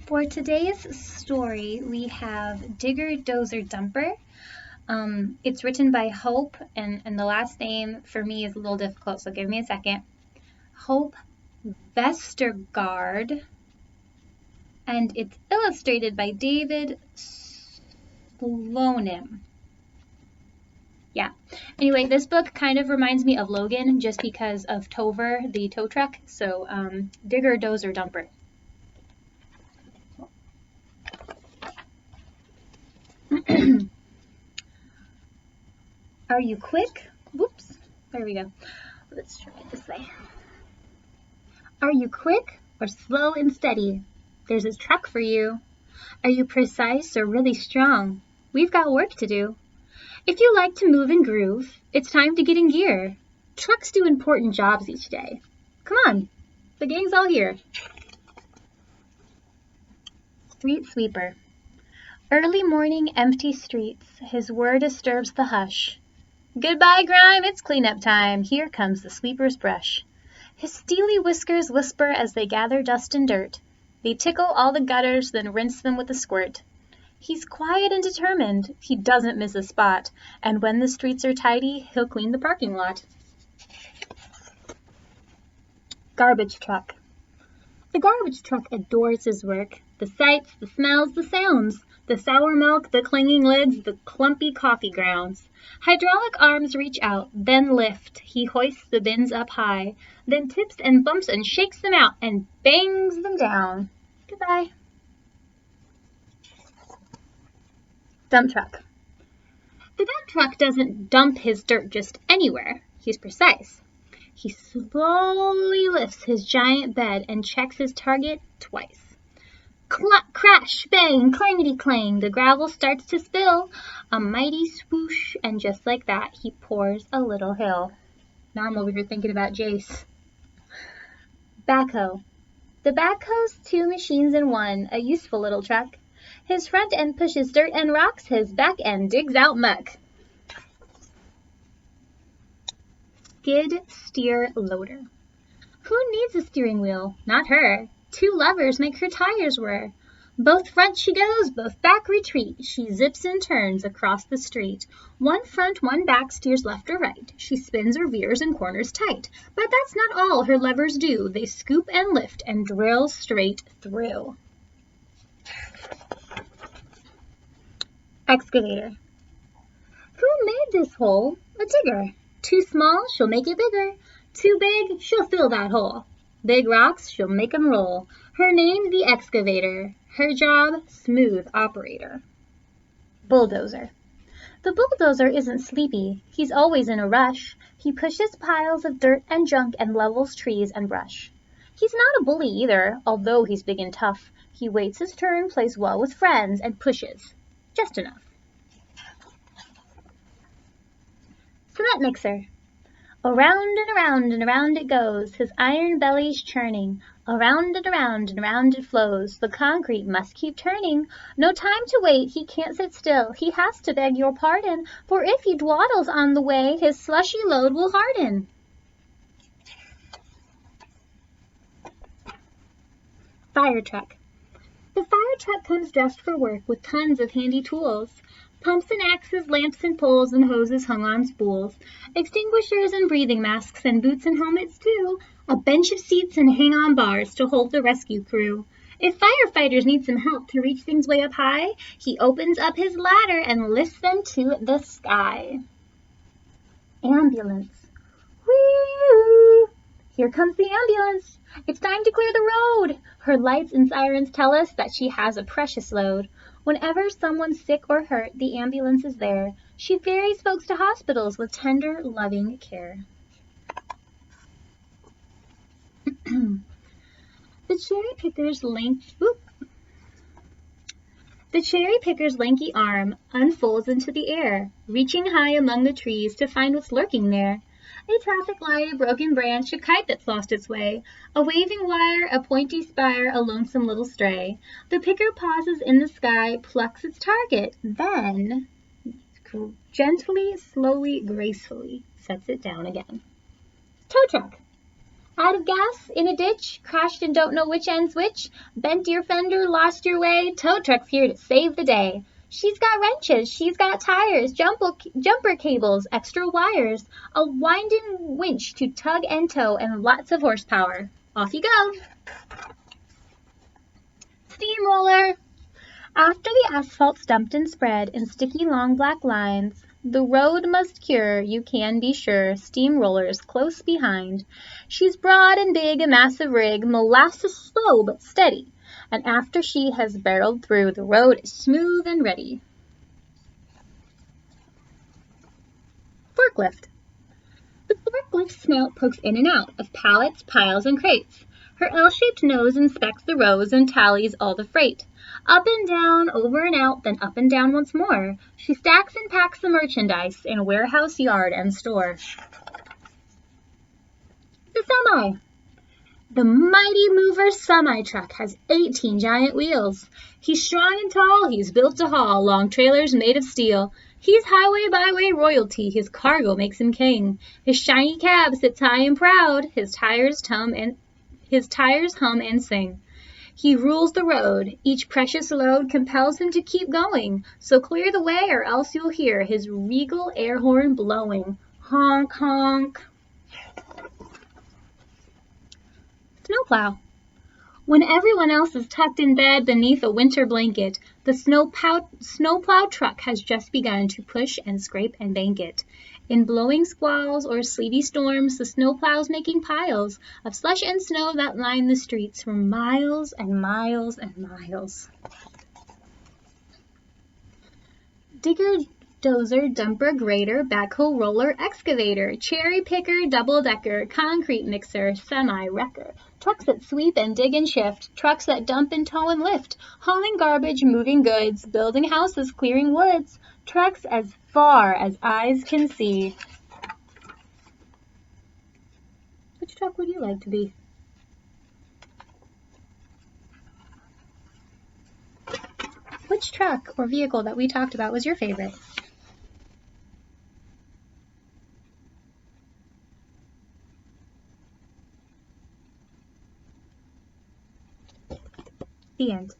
For today's story, we have Digger, Dozer, Dumper. It's written by Hope, and the last name for me is a little difficult, so give me a second. Hope Vestergaard, and it's illustrated by David Slonim. Yeah. Anyway, this book kind of reminds me of Logan just because of Dozer, the tow truck. So, Digger, Dozer, Dumper. Are you quick? Whoops. There we go. Let's try it this way. Are you quick or slow and steady? There's a truck for you. Are you precise or really strong? We've got work to do. If you like to move and groove, it's time to get in gear. Trucks do important jobs each day. Come on, the gang's all here. Street sweeper. Early morning, empty streets, his whir disturbs the hush. Goodbye, grime, it's cleanup time. Here comes the sweeper's brush. His steely whiskers whisper as they gather dust and dirt. They tickle all the gutters, then rinse them with a squirt. He's quiet and determined. He doesn't miss a spot. And when the streets are tidy, he'll clean the parking lot. Garbage truck. The garbage truck adores his work. The sights, the smells, the sounds. The sour milk, the clinging lids, the clumpy coffee grounds. Hydraulic arms reach out, then lift. He hoists the bins up high, then tips and bumps and shakes them out and bangs them down. Goodbye. Dump truck. The dump truck doesn't dump his dirt just anywhere. He's precise. He slowly lifts his giant bed and checks his target twice. Cluck, crash, bang, clangety-clang, the gravel starts to spill. A mighty swoosh, and just like that, he pours a little hill. Now I'm over here thinking about Jace. Backhoe. The backhoe's two machines in one, a useful little truck. His front end pushes dirt and rocks, his back end digs out muck. Skid steer loader. Who needs a steering wheel? Not her. 2 levers make her tires whir. Both front she goes, both back retreat. She zips and turns across the street. One front, one back steers left or right. She spins or veers and corners tight. But that's not all her levers do. They scoop and lift and drill straight through. Excavator. Who made this hole? A digger. Too small, she'll make it bigger. Too big, she'll fill that hole. Big rocks, she'll make 'em roll. Her name, the excavator. Her job, smooth operator. Bulldozer. The bulldozer isn't sleepy. He's always in a rush. He pushes piles of dirt and junk and levels trees and brush. He's not a bully either, although he's big and tough. He waits his turn, plays well with friends, and pushes. Just enough. Cement mixer. Around and around and around it goes, his iron belly's churning. Around and around it flows. The concrete must keep turning. No time to wait, he can't sit still. He has to beg your pardon, for if he dawdles on the way, his slushy load will harden. Fire truck. The fire truck comes dressed for work with tons of handy tools. Pumps and axes, lamps and poles, and hoses hung on spools. Extinguishers and breathing masks, and boots and helmets too. A bench of seats and hang-on bars to hold the rescue crew. If firefighters need some help to reach things way up high, he opens up his ladder and lifts them to the sky. Ambulance. Whee! Here comes the ambulance. It's time to clear the road. Her lights and sirens tell us that she has a precious load. Whenever someone's sick or hurt, the ambulance is there. She ferries folks to hospitals with tender, loving care. The cherry picker's lanky arm unfolds into the air, reaching high among the trees to find what's lurking there. A traffic light, a broken branch, a kite that's lost its way, a waving wire, a pointy spire, a lonesome little stray. The picker pauses in the sky, plucks its target, then gently, slowly, gracefully sets it down again. Tow truck. Out of gas, in a ditch, crashed and don't know which end's which, bent your fender, lost your way, tow truck's here to save the day. She's got wrenches, she's got tires, jumper cables, extra wires, a winding winch to tug and tow, and lots of horsepower. Off you go. Steamroller. After the asphalt's dumped and spread in sticky long black lines, the road must cure, you can be sure, steamrollers close behind. She's broad and big, a massive rig, molasses slow but steady, and after she has barreled through, the road is smooth and ready. Forklift. The forklift snout pokes in and out of pallets, piles, and crates. Her L-shaped nose inspects the rows and tallies all the freight. Up and down, over and out, then up and down once more. She stacks and packs the merchandise in warehouse, yard, and store. The semi. The mighty mover semi-truck has 18 giant wheels. He's strong and tall, he's built to haul long trailers made of steel. He's highway byway royalty, his cargo makes him king. His shiny cab sits high and proud, his tires hum and sing. He rules the road, each precious load compels him to keep going. So clear the way or else you'll hear his regal air horn blowing. Honk, honk. Snowplow. When everyone else is tucked in bed beneath a winter blanket, the snowplow truck has just begun to push and scrape and bank it. In blowing squalls or sleety storms, the snowplow's making piles of slush and snow that line the streets for miles and miles and miles. Digger, dozer, dumper, grader, backhoe, roller, excavator, cherry picker, double-decker, concrete mixer, semi-wrecker. Trucks that sweep and dig and shift, trucks that dump and tow and lift, hauling garbage, moving goods, building houses, clearing woods, trucks as far as eyes can see. Which truck would you like to be? Which truck or vehicle that we talked about was your favorite? The end.